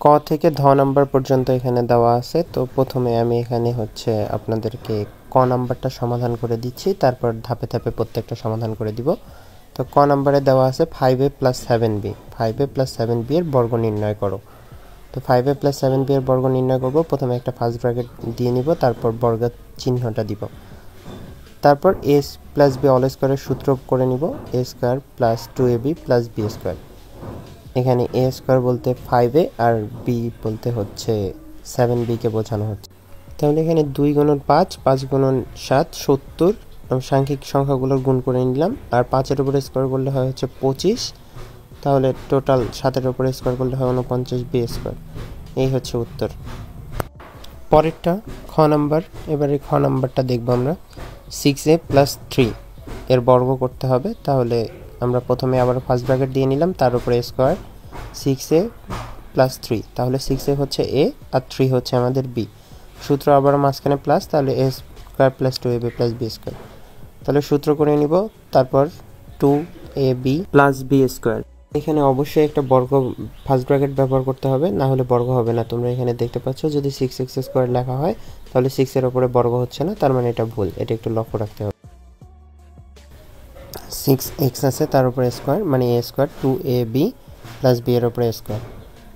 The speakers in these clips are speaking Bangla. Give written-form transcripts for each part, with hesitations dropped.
ক থেকে ধ নাম্বার পর্যন্ত এখানে দেওয়া আছে। তো প্রথমে আমি এখানে হচ্ছে আপনাদেরকে ক নাম্বারটা সমাধান করে দিচ্ছি, তারপর ধাপে ধাপে প্রত্যেকটা সমাধান করে দিব। তো ক নাম্বারে দেওয়া আছে 5a + 7b, 5a + 7b এর বর্গ নির্ণয় করো। তো 5a + 7b এর বর্গ নির্ণয় করব। প্রথমে একটা ফার্স্ট ব্র্যাকেট দিয়ে নিব, তারপর বর্গের চিহ্নটা দিব, তারপর a + b হোল স্কয়ারের সূত্র করে নিব, a² + 2ab + b²। এখানে a স্কয়ার বলতে 5a আর b বলতে হচ্ছে 7b কে বোঝানো হচ্ছে। তাহলে এখানে 2 × 5, 5 × 7 70, সাংখ্যিক সংখ্যাগুলোর গুণ করে নিলাম। আর 5 এর উপরে স্কয়ার করলে হয় হচ্ছে 25, তাহলে টোটাল 7 এর উপরে স্কয়ার করলে হয় 49b²। এই হচ্ছে উত্তর। পরেরটা খ নাম্বার। এবারে খ নাম্বারটা দেখব আমরা। 6a + 3 এর বর্গ করতে হবে। তাহলে আমরা প্রথমে আবার ফার্স্ট ব্র্যাকেট দিয়ে নিলাম, তার উপরে স্কয়ার 6a + 3, তাহলে 6a হচ্ছে a আর 3 হচ্ছে আমাদের b। সূত্র আবার মাঝখানে প্লাস, তাহলে a² + 2ab + b²। তাহলে সূত্র করে নিব, তারপর 2ab + b²। এখানে অবশ্যই একটা বর্গ ফার্স্ট ব্র্যাকেট ব্যবহার করতে হবে, না হলে বর্গ হবে না। তোমরা এখানে দেখতে পাচ্ছ যদি 6x² লেখা হয় তাহলে 6 এর উপরে বর্গ হচ্ছে না, তার মানে এটা ভুল, এটা একটু লক্ষ্য রাখতে হবে। 6x আছে, তার উপরে স্কয়ার, মানে a² 2ab + b এর উপরে স্কয়ার।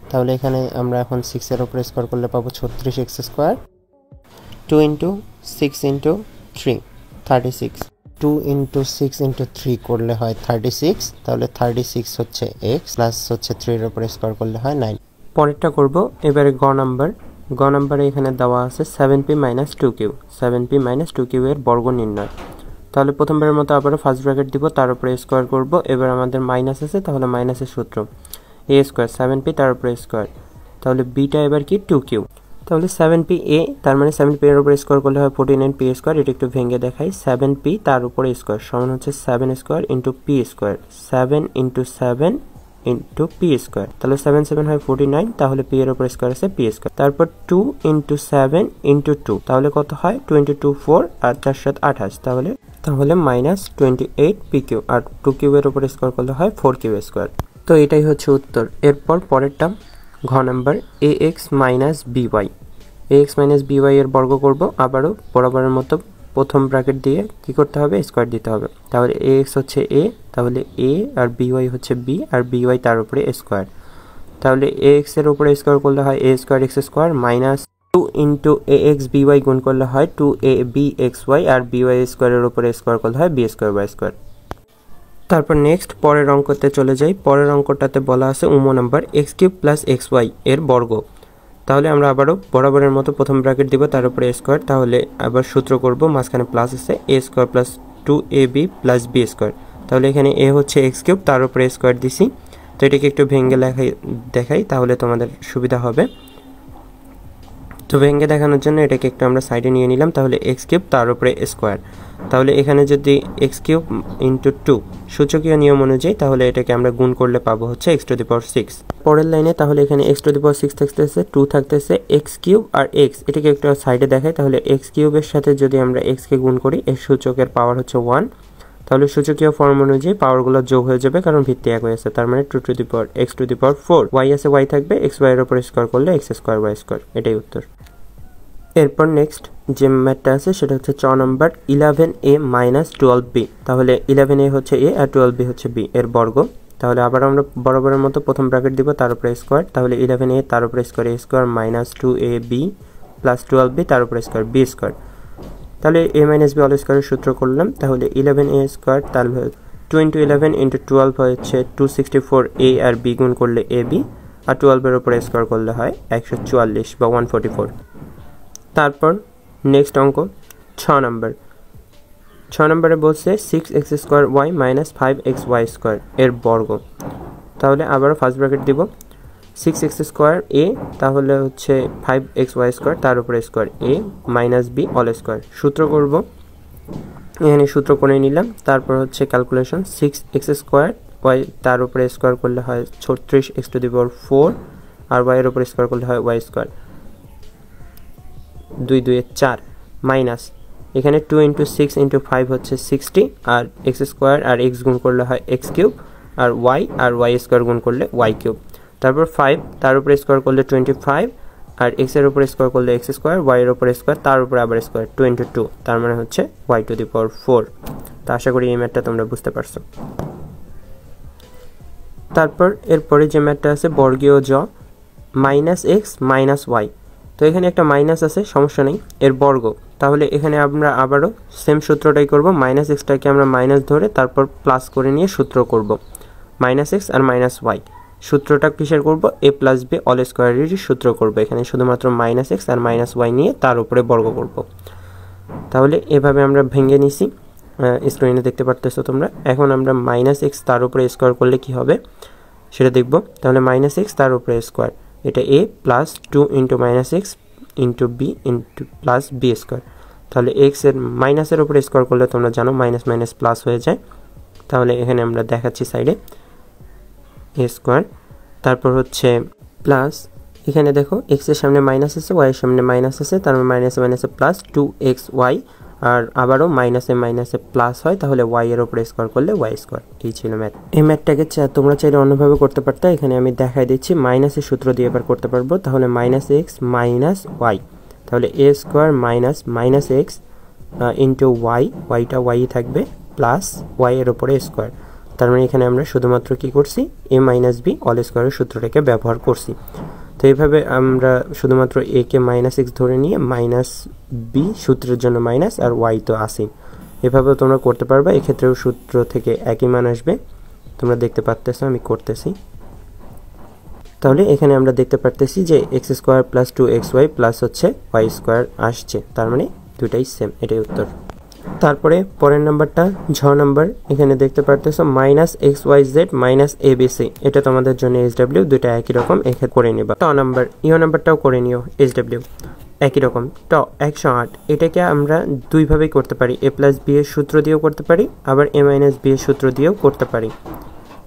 তাহলে এখানে আমরা এখন 6 এর উপরে স্কয়ার করলে পাবো 36x²। 2 × 6 × 3 36, 2 × 6 × 3 করলে হয় 36, তাহলে 36 হচ্ছে x প্লাস হচ্ছে 3 এর উপরে স্কয়ার করলে হয় 9। পরেরটা করব। এবারে গ নাম্বার। গ নাম্বারে এখানে দেওয়া আছে 7p - 2q, 7p - 2q এর বর্গ নির্ণয়। তাহলে প্রথমবারের মতো আবারও ফার্স্ট ব্র্যাকেট দিব, তার উপরে স্কয়ার করব। এবার আমাদের মাইনাস আছে, তাহলে মাইনাসের সূত্র a² 7p তার উপরে স্কয়ার, তাহলে bটা এবার কি 2q। তাহলে 7pa, তার মানে 7p এর উপর স্কয়ার করলে হয় 49p²। এটা একটু ভেঙে দেখাই, 7p তার উপরে স্কয়ার সমান হচ্ছে 7² × p², 7 × 7 × p²। তাহলে 7 7 হয় 49, তাহলে p এর উপর স্কয়ার আছে p²। তারপর 2 × 7 × 2, তাহলে কত হয় 22 4 আর 4 7 28, তাহলে -28pq। আর 2q এর উপর স্কয়ার করলে হয় 4q²। তো এটাই হচ্ছে উত্তর। এরপর পরেরটা ঘ number, ax - by, ax - by এর বর্গ করব। আবারও বরাবরের মতো প্রথম ব্র্যাকেট দিয়ে কি করতে হবে, স্কয়ার দিতে হবে। তাহলে ax হচ্ছে a, তাহলে a আর by হচ্ছে b, আর by তার উপরে স্কয়ার। তাহলে ax এর উপরে স্কয়ার করলে হয় a² x² minus 2 × ax by গুণ করলে হয় 2abxy, আর by স্কয়ারের উপরে স্কয়ার করলে হয় b²y²। তারপর নেক্সট পরের অঙ্কতে চলে যাই। পরের অঙ্কটাতে বলা আছে নাম্বার x³ + xy এর বর্গ। তাহলে আমরা আবারও বরাবরের মতো প্রথম ব্র্যাকেট দিব, তার উপরে স্কয়ার। তাহলে আবার সূত্র করব, মাঝখানে প্লাস আছে a² + 2ab + b²। তাহলে এখানে a হচ্ছে x³, তার উপরে স্কয়ার দিছি। তো এটাকে একটু ভেঙে দেখাই, তাহলে তোমাদের সুবিধা হবে। তো ভেঙে দেখানোর জন্য এটাকে একটু আমরা সাইডে নিয়ে নিলাম। তাহলে x³ তার উপরে স্কয়ার। তাহলে এখানে যদি x³ × 2 সূচকীয় নিয়ম অনুযায়ী, তাহলে এটাকে আমরা গুণ করলে পাবো হচ্ছে x⁶। পরের লাইনে তাহলে এখানে x⁶ থাকতেছে, 2 থাকতেছে, x³ আর x, এটাকে একটু সাইডে দেখাই। তাহলে x³ এর সাথে যদি আমরা x কে গুণ করি, এর সূচকের পাওয়ার হচ্ছে 1। তাহলে সূচকীয় ফর্ম অনুযায়ী পাওয়ারগুলো যোগ হয়ে যাবে, কারণ ভিত্তি এক হয়েছে। তার মানে 2x⁴ y আছে, y থাকবে, xy এর উপর স্কয়ার করলে x² y²। এটাই উত্তর। এরপর নেক্সট যে ম্যাথটা আছে সেটা হচ্ছে চ নাম্বার 11a - 12b। তাহলে 11a হচ্ছে a আর 12b হচ্ছে b এর বর্গ। তাহলে আবার আমরা বরাবরের মতো প্রথম ব্র্যাকেট দিব, তার উপরে স্কয়ার। তাহলে 11a তার উপরে স্কয়ার a² - 2ab + 12b তার উপরে স্কয়ার b²। তাহলে a - b হোল স্কয়ারের সূত্র করলাম। তাহলে 11a², তাহলে 2 × 11 × 12 হচ্ছে 264a, আর b গুণ করলে ab, আর 12 এর উপরে স্কয়ার করলে হয় 144 বা 144। তারপর নেক্সট অঙ্ক 6 নাম্বার। 6 নম্বরে বলছে 6x² y - 5xy² এর বর্গ। তাহলে আবারও ফার্স্ট ব্র্যাকেট দিব, 6x² a, তাহলে হচ্ছে 5xy² তার উপরে square a - b whole square. সূত্র করব, এখানে সূত্র করে নিলাম। তারপর হচ্ছে ক্যালকুলেশন, 6x² y তার উপরে স্কয়ার করলে হয় 36x⁴, আর y এর উপরে স্কয়ার করলে হয় y²। 2 2 4 মাইনাস, এখানে 2 × 6 × 5 হচ্ছে 60, আর x² আর x গুণ করলে হয় x³ আর y² গুণ করলে y³ তারপর 5 তার উপরে স্কোয়ার করলে 25, আর x এর উপরে স্কোয়ার করলে x স্কোয়ার, y এর উপরে স্কোয়ার, তার উপরে আবার স্কোয়ার 22, তার মানে হচ্ছে y⁴। তো আশা করি এই ম্যাথটা তোমরা বুঝতে পারছো। তারপর এরপরে যে ম্যাথটা আছে বর্গীয় জ -x - y। তো এখানে একটা মাইনাস আছে, সমস্যা নেই, এর বর্গ। তাহলে এখানে আমরা আবারও সেম সূত্রটাই করব, -xটাকে আমরা মাইনাস ধরে তারপর প্লাস করে নিয়ে সূত্র করব, -x আর -y। সূত্রটা কিসের করব? a + b অল স্কোয়ারেরই সূত্র করব। এখানে শুধুমাত্র -x আর -y নিয়ে তার উপরে বর্গ করব। তাহলে এভাবে আমরা ভেঙে নিছি, স্ক্রিনে দেখতে পারতেছো তোমরা। এখন আমরা -x তার উপরে স্কোয়ার করলে কি হবে সেটা দেখব। তাহলে -x তার উপরে স্কোয়ার, এটা a + 2 × -x × b + b square. তাহলে x এর মাইনাসের উপরে স্কোয়ার করলে তোমরা জানো মাইনাস মাইনাস প্লাস হয়ে যায়। তাহলে এখানে আমরা দেখাচ্ছি সাইডে a স্কোয়ার, তারপর হচ্ছে প্লাস, এখানে দেখো x এর সামনে মাইনাস আছে, y এর সামনে মাইনাস আছে, তার মানে মাইনাসে মাইনাসে প্লাস 2xy, আর আবারও মাইনাসে মাইনাসে প্লাস হয়, তাহলে y এর উপরে স্কোয়ার করলে y স্কোয়ার। এই ছিল ম্যাথ। এই ম্যাথটাকে তোমরা চাইলে অন্যভাবে করতে পারতে, এখানে আমি দেখাই দিচ্ছি মাইনাসের সূত্র দিয়ে এবার করতে পারবো। তাহলে -x - y, তাহলে a square -x into y, yটা y থাকবে, প্লাস y এর উপরে স্কোয়ার। তার মানে এখানে আমরা শুধুমাত্র কি করছি, a - b অল স্কোয়ারের সূত্রটাকে ব্যবহার করছি। তো এইভাবে আমরা শুধুমাত্র a কে -x ধরে নিয়ে -b সূত্রের জন্য মাইনাস, আর y তো আসেই, এভাবেও তোমরা করতে পারবে। এক্ষেত্রেও সূত্র থেকে একই মান আসবে, তোমরা দেখতে পারতেছো আমি করতেছি। তাহলে এখানে আমরা দেখতে পারতেছি যে x স্কোয়ার + 2xy প্লাস হচ্ছে y স্কোয়ার আসছে, তার মানে দুটাই সেম, এটাই উত্তর। তারপরে পরের নাম্বারটা ঝ নাম্বার, এখানে দেখতে পারতেছো -xyz - abc, এটা তোমাদের জন্য SW, দুটা একই রকম, এখানে করে নিবা। ট নাম্বার, নাম্বারটাও করে নিও, SW একই রকম। 108, এটাকে আমরা দুইভাবেই করতে পারি, a + b এর সূত্র দিয়েও করতে পারি, আবার a - b এর সূত্র দিয়েও করতে পারি।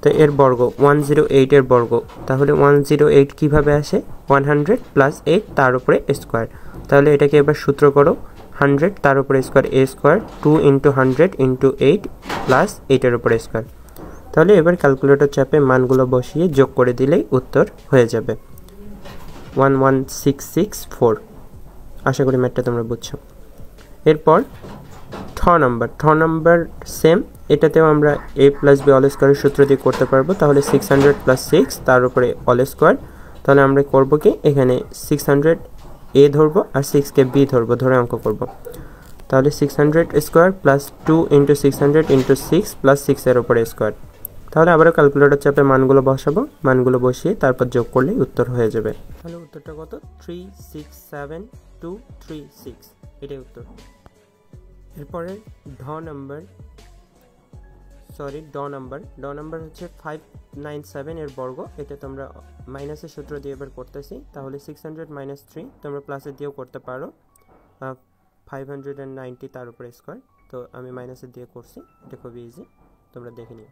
তো এর বর্গ 108 এর বর্গ, তাহলে 108 কিভাবে আসে? 100 + 8 তার উপরে স্কোয়ার। তাহলে এটাকে এবার সূত্র করো, 100 তার উপরে স্কোয়ার a স্কোয়ার, 2 × 100 × 8 প্লাস 8 এর উপরে স্কোয়ার। তাহলে এবার ক্যালকুলেটর চাপে মানগুলো বসিয়ে যোগ করে দিলেই উত্তর হয়ে যাবে 11664। আশা করি ম্যাথটা তোমরা বুঝছো। এরপর ঠ নাম্বার সেম, এটাতেও আমরা a + b অল স্কোয়ারের সূত্র দিয়ে করতে পারবো। তাহলে 600 + 6 তার উপরে অল স্কোয়ার। তাহলে আমরা করবো কি, এখানে 600 a ধরবো আর 6কে b ধরবো, ধরে অঙ্ক করব। তাহলে 600 স্কোয়ার প্লাস 2 × 600 × 6 প্লাস 6 এর উপরে স্কোয়ার। তাহলে আবারও ক্যালকুলেটর চাপে মানগুলো বসাবো, মানগুলো বসিয়ে তারপর যোগ করলেই উত্তর হয়ে যাবে। তাহলে উত্তরটা কত? 367236, এটাই উত্তর। এরপরে ড নাম্বার হচ্ছে 597 এর বর্গ, এটা তোমরা মাইনাসের সূত্র দিয়ে এবার করতেছি। তাহলে 600 - 3 তোমরা প্লাসের দিয়েও করতে পারো, 590 তার উপরে স্কোয়ার। তো আমি মাইনাসের দিয়ে করছি, এটা খুবই ইজি, তোমরা দেখে নিও।